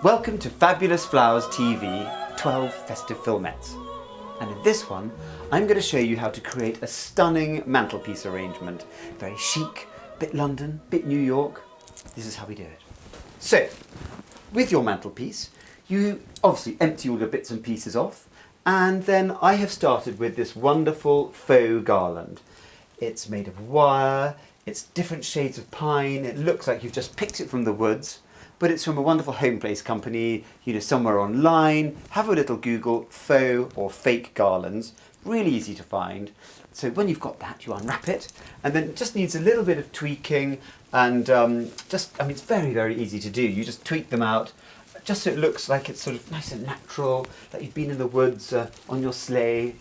Welcome to Fabulous Flowers TV 12 Festive Filmettes. And in this one, I'm going to show you how to create a stunning mantelpiece arrangement. Very chic, bit London, bit New York. This is how we do it. So, with your mantelpiece, you obviously empty all your bits and pieces off, and then I have started with this wonderful faux garland. It's made of wire, it's different shades of pine, it looks like you've just picked it from the woods, but it's from a wonderful home place company, somewhere online. Have a little Google, faux or fake garlands, really easy to find. So when you've got that, you unwrap it, and then it just needs a little bit of tweaking, and it's very, very easy to do. You just tweak them out, just so it looks like it's sort of nice and natural, like you've been in the woods on your sleigh,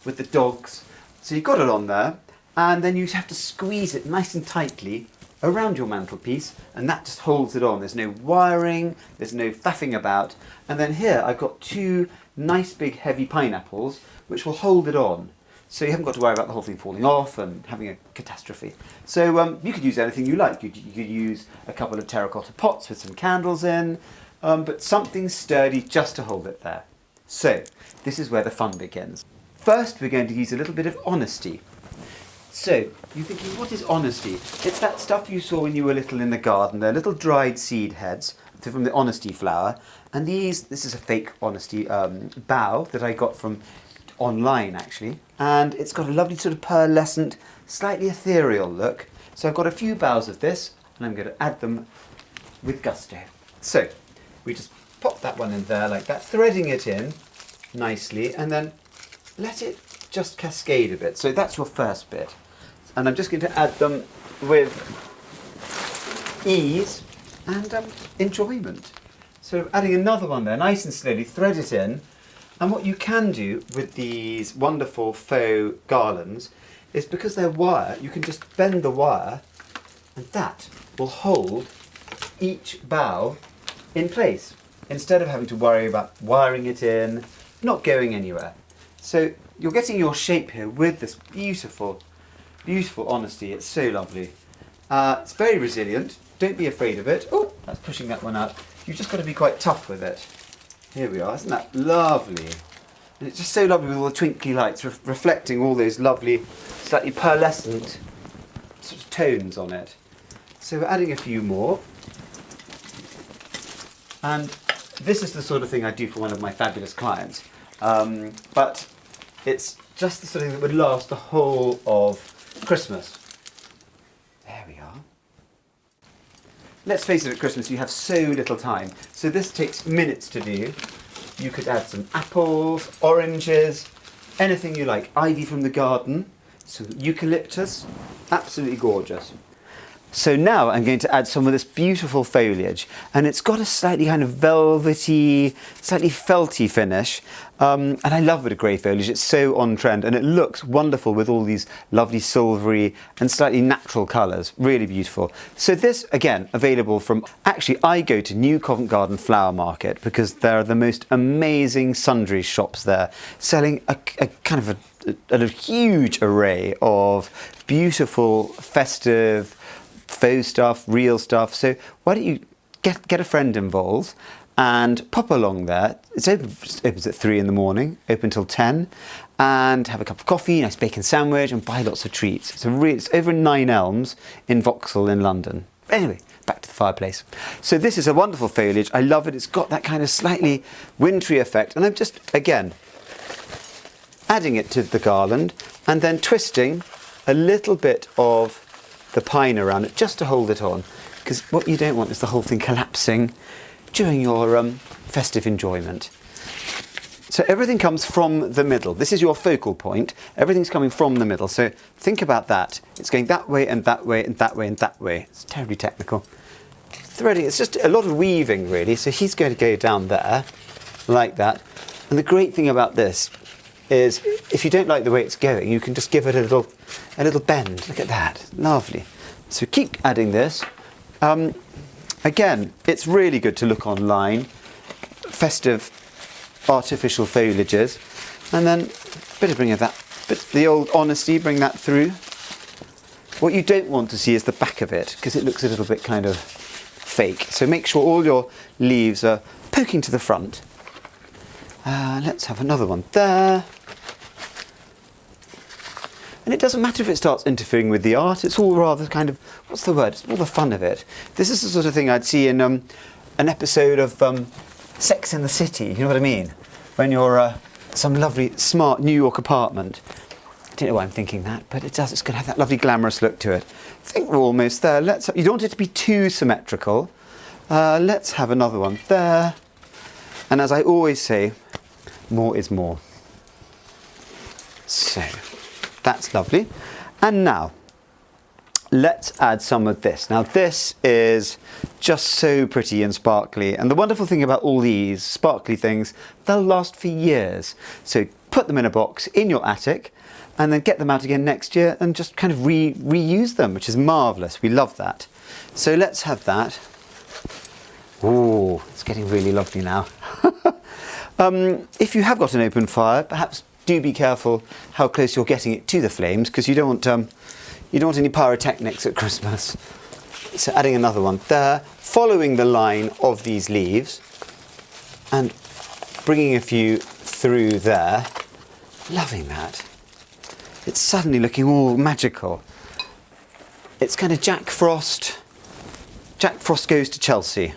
with the dogs. So you've got it on there, and then you have to squeeze it nice and tightly around your mantelpiece, and that just holds it on. There's no wiring, there's no faffing about. And then here I've got two nice big heavy pineapples which will hold it on. So you haven't got to worry about the whole thing falling off and having a catastrophe. So you could use anything you like. You could use a couple of terracotta pots with some candles in, but something sturdy just to hold it there. So this is where the fun begins. First we're going to use a little bit of honesty. So, you're thinking, what is honesty? It's that stuff you saw when you were little in the garden. They're little dried seed heads from the honesty flower. And this is a fake honesty bough that I got from online actually. And it's got a lovely sort of pearlescent, slightly ethereal look. So I've got a few boughs of this, and I'm going to add them with gusto. So, we just pop that one in there like that, threading it in nicely, and then let it just cascade a bit. So that's your first bit. And I'm just going to add them with ease and enjoyment. So adding another one there, nice and slowly, thread it in. And what you can do with these wonderful faux garlands is, because they're wire, you can just bend the wire, and that will hold each bough in place, instead of having to worry about wiring it in, not going anywhere. So you're getting your shape here with this beautiful, beautiful honesty. It's so lovely. It's very resilient. Don't be afraid of it. Oh, that's pushing that one out. You've just got to be quite tough with it. Here we are. Isn't that lovely? And it's just so lovely with all the twinkly lights reflecting all those lovely, slightly pearlescent sort of tones on it. So we're adding a few more. And this is the sort of thing I do for one of my fabulous clients. But it's just the sort of thing that would last the whole of Christmas. There we are. Let's face it, at Christmas you have so little time, so this takes minutes to do. You could add some apples, oranges, anything you like. Ivy from the garden, some eucalyptus, absolutely gorgeous. So now I'm going to add some of this beautiful foliage, and it's got a slightly kind of velvety, slightly felty finish, and I love a bit of grey foliage. It's so on trend, and it looks wonderful with all these lovely silvery and slightly natural colours. Really beautiful. So this, again, available from, actually I go to New Covent Garden Flower Market because there are the most amazing sundry shops there, selling a kind of a huge array of beautiful, festive, faux stuff, real stuff. So why don't you get a friend involved and pop along there. It opens at 3 in the morning, open till 10, and have a cup of coffee, nice bacon sandwich, and buy lots of treats. It's over in 9 Elms in Vauxhall in London. Anyway, back to the fireplace. So this is a wonderful foliage. I love it. It's got that kind of slightly wintry effect, and I'm just, again, adding it to the garland and then twisting a little bit of the pine around it just to hold it on, because what you don't want is the whole thing collapsing during your festive enjoyment. So everything comes from the middle. This is your focal point. Everything's coming from the middle. So think about that. It's going that way and that way and that way and that way. It's terribly technical. Threading, it's just a lot of weaving really. So he's going to go down there like that. And the great thing about this is, if you don't like the way it's going, you can just give it a little bend. Look at that, lovely. So keep adding this. Again, it's really good to look online. Festive artificial foliages, and then a bit of bring of that, but the old honesty, bring that through. What you don't want to see is the back of it, because it looks a little bit kind of fake. So make sure all your leaves are poking to the front. Let's have another one there. And it doesn't matter if it starts interfering with the art, it's all rather kind of, what's the word? It's all the fun of it. This is the sort of thing I'd see in an episode of Sex in the City, you know what I mean? When you're some lovely, smart New York apartment. I don't know why I'm thinking that, but it does, it's going to have that lovely glamorous look to it. I think we're almost there. You don't want it to be too symmetrical. Let's have another one there. And as I always say, more is more. So, that's lovely. And now, let's add some of this. Now this is just so pretty and sparkly. And the wonderful thing about all these sparkly things, they'll last for years. So put them in a box in your attic and then get them out again next year and just kind of reuse them, which is marvellous. We love that. So let's have that. Ooh, it's getting really lovely now. If you have got an open fire, perhaps do be careful how close you're getting it to the flames, because you don't want any pyrotechnics at Christmas. So adding another one there, following the line of these leaves and bringing a few through there. Loving that. It's suddenly looking all magical. It's kind of Jack Frost. Jack Frost Goes to Chelsea.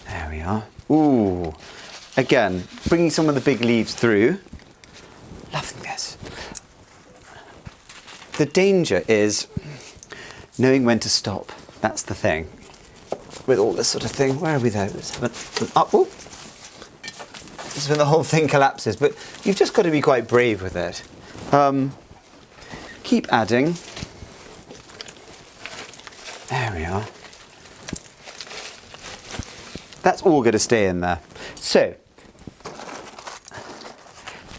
There we are. Ooh. Again, bringing some of the big leaves through. Loving this. The danger is knowing when to stop. That's the thing. With all this sort of thing. Where are we though? Let's have an up. Oh. This is when the whole thing collapses. But you've just got to be quite brave with it. Keep adding. There we are. That's all going to stay in there. So,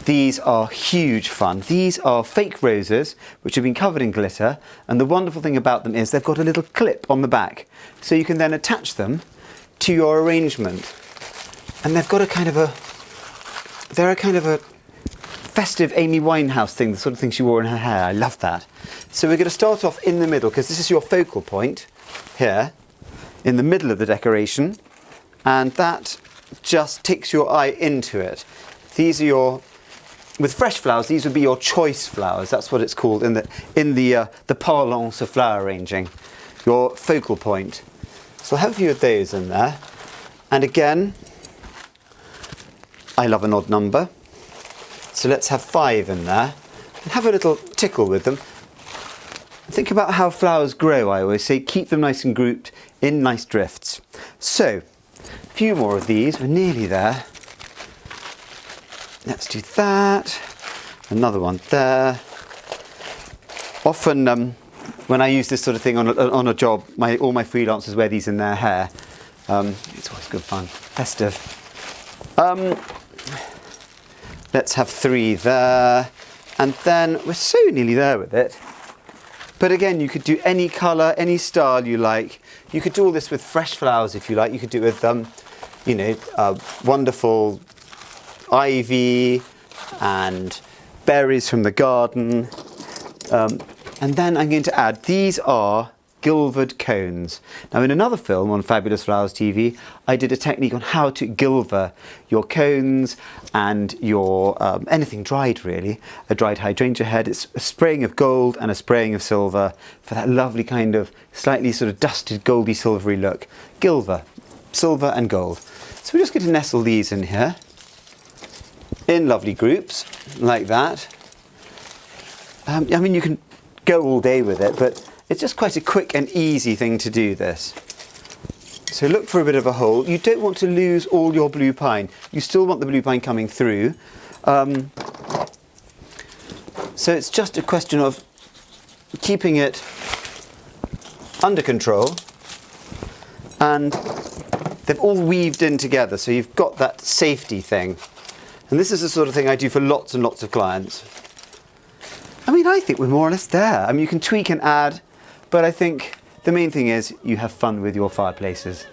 these are huge fun. These are fake roses, which have been covered in glitter. And the wonderful thing about them is they've got a little clip on the back. So you can then attach them to your arrangement. And they've got they're a kind of a festive Amy Winehouse thing, the sort of thing she wore in her hair. I love that. So we're going to start off in the middle, because this is your focal point here, in the middle of the decoration. And that just takes your eye into it. These are with fresh flowers, these would be your choice flowers. That's what it's called in the parlance of flower arranging. Your focal point. So I'll have a few of those in there. And again, I love an odd number. So let's have 5 in there. And have a little tickle with them. Think about how flowers grow, I always say. Keep them nice and grouped in nice drifts. So, a few more of these. We're nearly there. Let's do that. Another one there. Often, when I use this sort of thing on a job, all my freelancers wear these in their hair. It's always good fun. Festive. Let's have 3 there. And then we're so nearly there with it. But again, you could do any colour, any style you like. You could do all this with fresh flowers if you like. You could do it with, wonderful ivy and berries from the garden. And then I'm going to add, these are gilvered cones. Now in another film on Fabulous Flowers TV, I did a technique on how to gilver your cones and your anything dried really. A dried hydrangea head, it's a spraying of gold and a spraying of silver for that lovely kind of slightly sort of dusted goldy silvery look. Gilver, silver and gold. So we're just going to nestle these in here in lovely groups like that. I mean, you can go all day with it, but it's just quite a quick and easy thing to do this. So look for a bit of a hole. You don't want to lose all your blue pine. You still want the blue pine coming through. So it's just a question of keeping it under control. And they've all weaved in together, so you've got that safety thing. And this is the sort of thing I do for lots and lots of clients. I mean, I think we're more or less there. I mean, you can tweak and add, but I think the main thing is you have fun with your fireplaces.